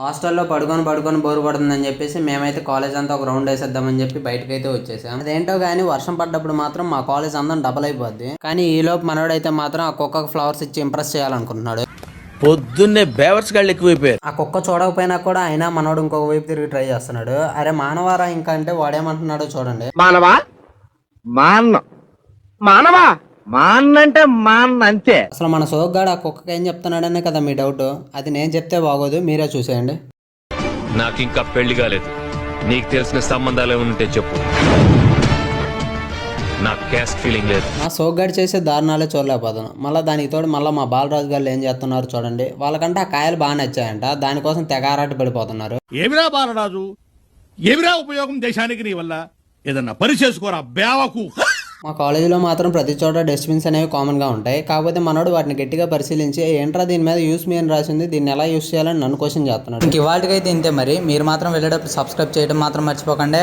హాస్టల్లో పడుకొని బోరు పడుతుందని చెప్పేసి మేమైతే కాలేజ్ అంతా ఒక రౌండ్ వేసేద్దామని చెప్పి బయటకైతే వచ్చేసాం. అదేంటో కానీ వర్షం పడ్డప్పుడు మాత్రం మా కాలేజ్ అందరం డబల్ అయిపోద్ది. కానీ ఈ లోపు మనోడైతే మాత్రం ఆ కుక్కకు ఫ్లవర్స్ ఇచ్చి ఇంప్రెస్ చేయాలనుకుంటున్నాడు. పొద్దున్నే బేవర్స్ గాళ్ళు ఎక్కువైపోయారు. ఆ కుక్క చూడకపోయినా కూడా అయినా మనోడు ఇంకొక వైపు తిరిగి ట్రై చేస్తున్నాడు. అరే మానవారా ఇంకా అంటే వాడేమంటున్నాడో చూడండి. మానవా మానవా మాన్నంటే మాన్ అంతే. అసలు మన సోగ్గాడు ఆ కుక్కకి ఏం చెప్తున్నాడనే కదా మీ డౌట్. అది నేను చెప్తే బాగోదు, మీరే చూసేయండి. నాకింకా పెళ్లి కాలేదు, నీకు తెలిసిన సంబంధాలు ఉంటే చెప్పు. నాకు క్యాస్ట్ ఫీలింగ్ లేదు. మా సోగ్గాడు చేసే దారుణాలే చూడలేకపోతాను. మళ్ళీ దానికి తోడు మళ్ళీ మా బాలరాజు గారు ఏం చేస్తున్నారు చూడండి. వాళ్ళకంటే ఆ కాయలు బాగా నచ్చాయంట, దానికోసం తెగారాట పడిపోతున్నారు. ఏమిరా బాలరాజు, ఏమిరా ఉపయోగం దేశానికి నీ వల్ల? ఏదన్నా పని చేసుకోరా బేవకు. మా కాలేజీలో మాత్రం ప్రతి చోట డస్ట్బిన్స్ అనేవి కామన్గా ఉంటాయి. కాకపోతే మనోడు వాటిని గట్టిగా పరిశీలించి ఏంట్రా దీని మీద యూస్ మీ అని రాసింది, దీన్ని ఎలా యూస్ చేయాలని నన్ను క్వశ్చన్ చేస్తున్నాడు. ఇంక ఇవాళకైతే ఇంతే. మరి మీరు మాత్రం వెళ్ళేటప్పుడు సబ్స్క్రైబ్ చేయడం మాత్రం మర్చిపోకండి.